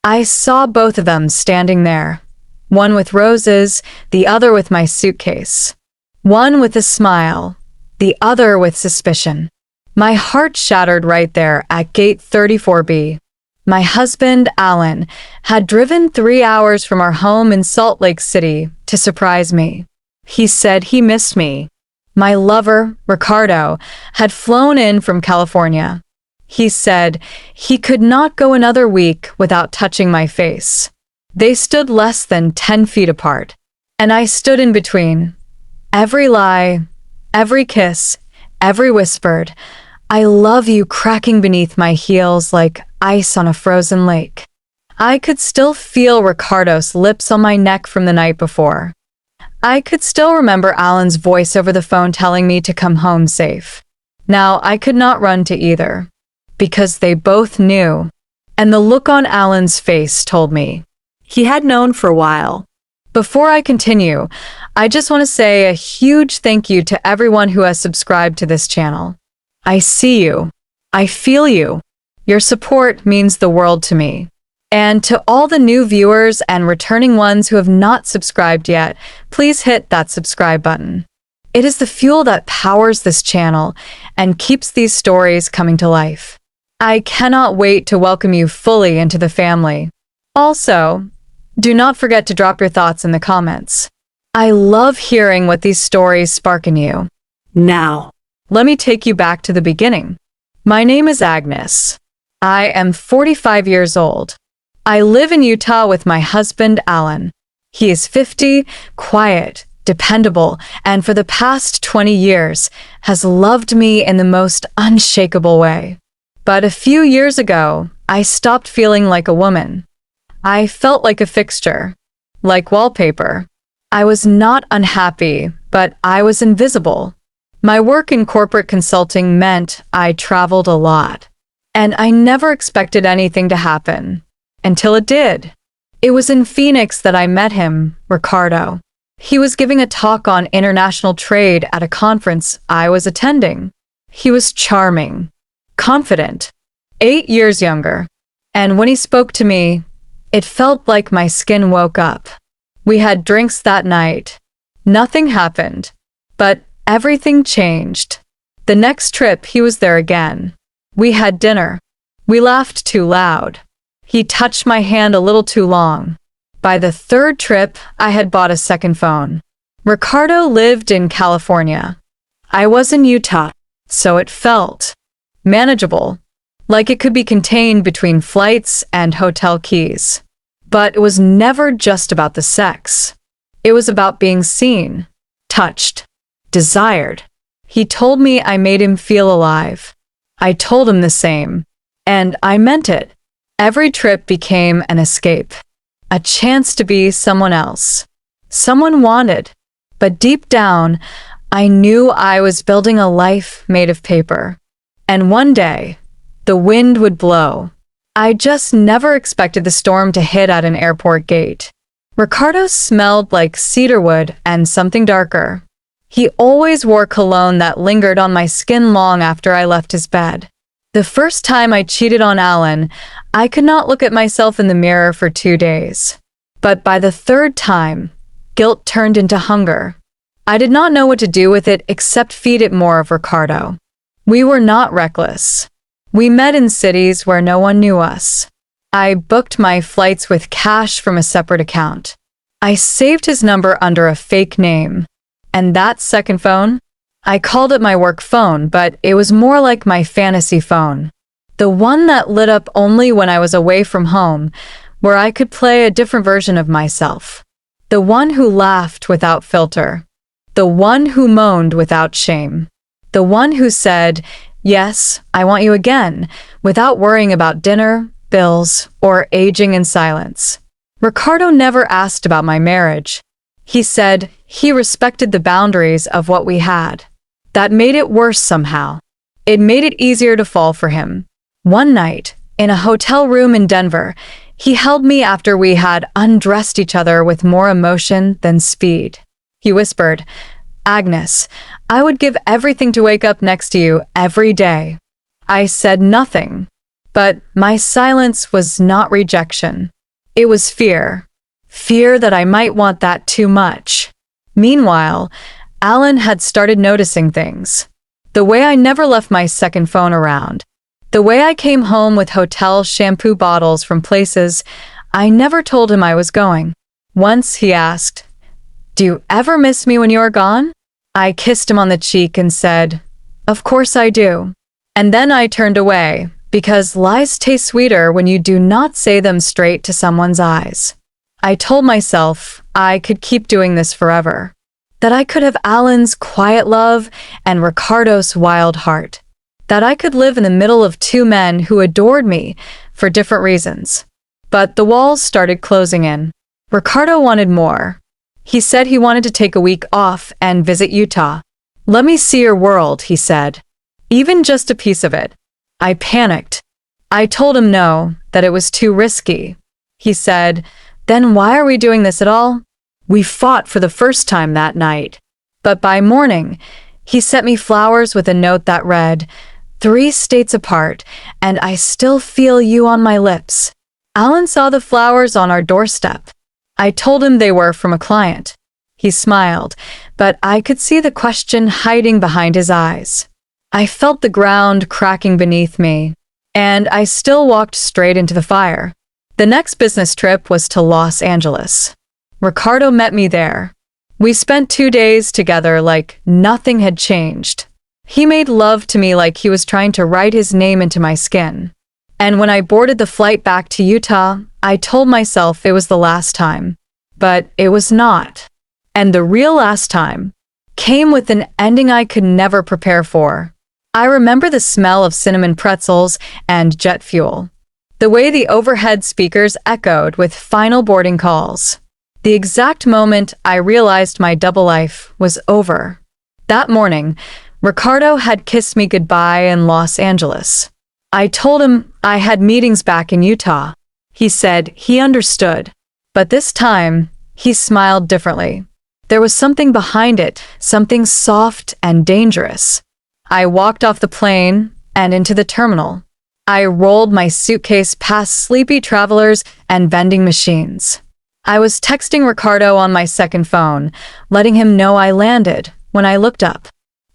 I saw both of them standing there, one with roses, the other with my suitcase. One with a smile, the other with suspicion. My heart shattered right there at gate 34B. My husband, Alan, had driven 3 hours from our home in Salt Lake City to surprise me. He said he missed me. My lover, Ricardo, had flown in from California. He said he could not go another week without touching my face. They stood less than 10 feet apart, and I stood in between. Every lie, every kiss, every whispered, "I love you," cracking beneath my heels like ice on a frozen lake. I could still feel Ricardo's lips on my neck from the night before. I could still remember Alan's voice over the phone telling me to come home safe. Now, I could not run to either, because they both knew, and the look on Alan's face told me. He had known for a while. Before I continue, I just want to say a huge thank you to everyone who has subscribed to this channel. I see you. I feel you. Your support means the world to me. And to all the new viewers and returning ones who have not subscribed yet, please hit that subscribe button. It is the fuel that powers this channel and keeps these stories coming to life. I cannot wait to welcome you fully into the family. Also, do not forget to drop your thoughts in the comments. I love hearing what these stories spark in you. Now, let me take you back to the beginning. My name is Agnes. I am 45 years old. I live in Utah with my husband, Alan. He is 50, quiet, dependable, and for the past 20 years has loved me in the most unshakable way. But a few years ago, I stopped feeling like a woman. I felt like a fixture, like wallpaper. I was not unhappy, but I was invisible. My work in corporate consulting meant I traveled a lot, and I never expected anything to happen, until it did. It was in Phoenix that I met him, Ricardo. He was giving a talk on international trade at a conference I was attending. He was charming, confident, 8 years younger, and when he spoke to me, it felt like my skin woke up. We had drinks that night. Nothing happened, but everything changed. The next trip, he was there again. We had dinner. We laughed too loud. He touched my hand a little too long. By the third trip, I had bought a second phone. Ricardo lived in California. I was in Utah, so it felt manageable, like it could be contained between flights and hotel keys. But it was never just about the sex. It was about being seen, touched, desired. He told me I made him feel alive. I told him the same, and I meant it. Every trip became an escape, a chance to be someone else, someone wanted. But deep down, I knew I was building a life made of paper. And one day, the wind would blow. I just never expected the storm to hit at an airport gate. Ricardo smelled like cedarwood and something darker. He always wore cologne that lingered on my skin long after I left his bed. The first time I cheated on Alan, I could not look at myself in the mirror for 2 days. But by the third time, guilt turned into hunger. I did not know what to do with it except feed it more of Ricardo. We were not reckless. We met in cities where no one knew us. I booked my flights with cash from a separate account. I saved his number under a fake name. And that second phone? I called it my work phone, but it was more like my fantasy phone. The one that lit up only when I was away from home, where I could play a different version of myself. The one who laughed without filter. The one who moaned without shame. The one who said, "Yes, I want you again," without worrying about dinner, bills, or aging in silence. Ricardo never asked about my marriage. He said he respected the boundaries of what we had. That made it worse somehow. It made it easier to fall for him. One night, in a hotel room in Denver, he held me after we had undressed each other with more emotion than speed. He whispered, "Agnes, I would give everything to wake up next to you every day." I said nothing. But my silence was not rejection. It was fear. Fear that I might want that too much. Meanwhile, Alan had started noticing things. The way I never left my second phone around. The way I came home with hotel shampoo bottles from places I never told him I was going. Once he asked, "Do you ever miss me when you are gone?" I kissed him on the cheek and said, "Of course I do." And then I turned away, because lies taste sweeter when you do not say them straight to someone's eyes. I told myself I could keep doing this forever. That I could have Alan's quiet love and Ricardo's wild heart. That I could live in the middle of two men who adored me for different reasons. But the walls started closing in. Ricardo wanted more. He said he wanted to take a week off and visit Utah. "Let me see your world," he said. "Even just a piece of it." I panicked. I told him no, that it was too risky. He said, "Then why are we doing this at all?" We fought for the first time that night. But by morning, he sent me flowers with a note that read, "3 states apart, and I still feel you on my lips." Alan saw the flowers on our doorstep. I told him they were from a client. He smiled, but I could see the question hiding behind his eyes. I felt the ground cracking beneath me, and I still walked straight into the fire. The next business trip was to Los Angeles. Ricardo met me there. We spent 2 days together like nothing had changed. He made love to me like he was trying to write his name into my skin. And when I boarded the flight back to Utah, I told myself it was the last time. But it was not. And the real last time came with an ending I could never prepare for. I remember the smell of cinnamon pretzels and jet fuel. The way the overhead speakers echoed with final boarding calls. The exact moment I realized my double life was over. That morning, Ricardo had kissed me goodbye in Los Angeles. I told him I had meetings back in Utah. He said he understood. But this time, he smiled differently. There was something behind it, something soft and dangerous. I walked off the plane and into the terminal. I rolled my suitcase past sleepy travelers and vending machines. I was texting Ricardo on my second phone, letting him know I landed when I looked up.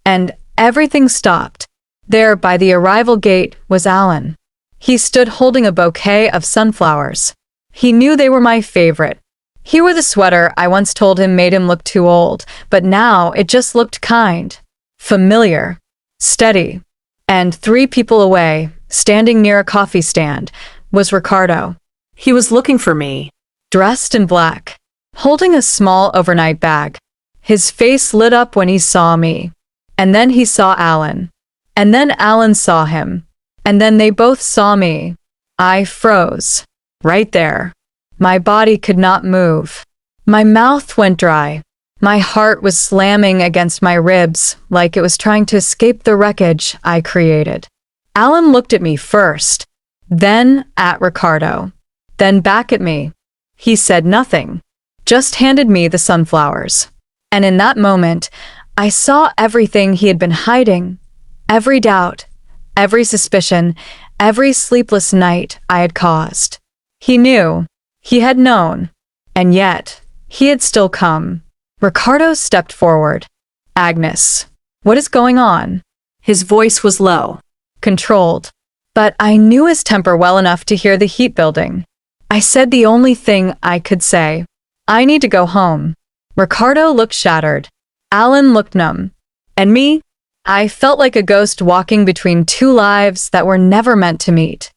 And everything stopped. There by the arrival gate was Alan. He stood holding a bouquet of sunflowers. He knew they were my favorite. He wore the sweater I once told him made him look too old, but now it just looked kind, familiar, steady. And 3 people away, standing near a coffee stand, was Ricardo. He was looking for me, dressed in black, holding a small overnight bag. His face lit up when he saw me. And then he saw Alan. And then Alan saw him. And then they both saw me. I froze. Right there. My body could not move. My mouth went dry. My heart was slamming against my ribs like it was trying to escape the wreckage I created. Alan looked at me first, then at Ricardo, then back at me. He said nothing, just handed me the sunflowers. And in that moment, I saw everything he had been hiding, every doubt, every suspicion, every sleepless night I had caused. He knew, he had known, and yet he had still come. Ricardo stepped forward. "Agnes, what is going on?" His voice was low, controlled, but I knew his temper well enough to hear the heat building. I said the only thing I could say. "I need to go home." Ricardo looked shattered. Alan looked numb. And me? I felt like a ghost walking between 2 lives that were never meant to meet.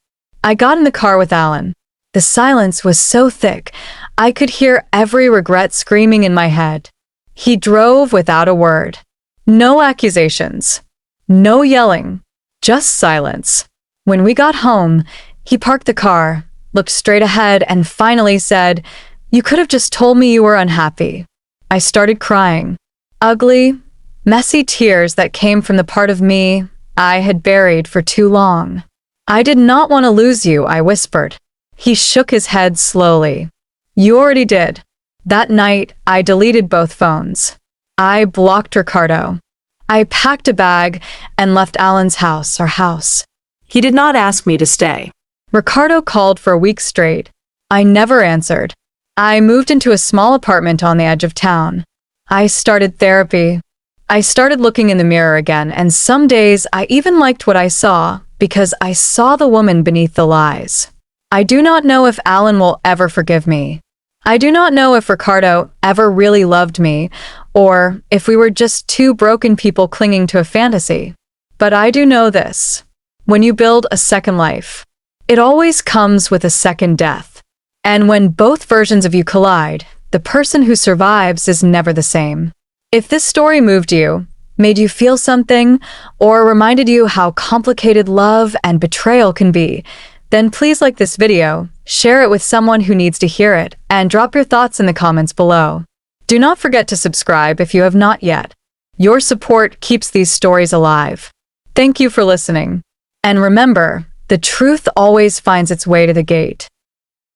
I got in the car with Alan. The silence was so thick, I could hear every regret screaming in my head. He drove without a word. No accusations. No yelling. Just silence. When we got home, he parked the car, looked straight ahead, and finally said, "You could have just told me you were unhappy." I started crying. Ugly, messy tears that came from the part of me I had buried for too long. "I did not want to lose you," I whispered. He shook his head slowly. "You already did." That night, I deleted both phones. I blocked Ricardo. I packed a bag and left Alan's house, our house. He did not ask me to stay. Ricardo called for a week straight. I never answered. I moved into a small apartment on the edge of town. I started therapy. I started looking in the mirror again, and some days I even liked what I saw because I saw the woman beneath the lies. I do not know if Alan will ever forgive me. I do not know if Ricardo ever really loved me, or if we were just two broken people clinging to a fantasy. But I do know this. When you build a second life, it always comes with a second death. And when both versions of you collide, the person who survives is never the same. If this story moved you, made you feel something, or reminded you how complicated love and betrayal can be, then please like this video, share it with someone who needs to hear it, and drop your thoughts in the comments below. Do not forget to subscribe if you have not yet. Your support keeps these stories alive. Thank you for listening. And remember, the truth always finds its way to the gate.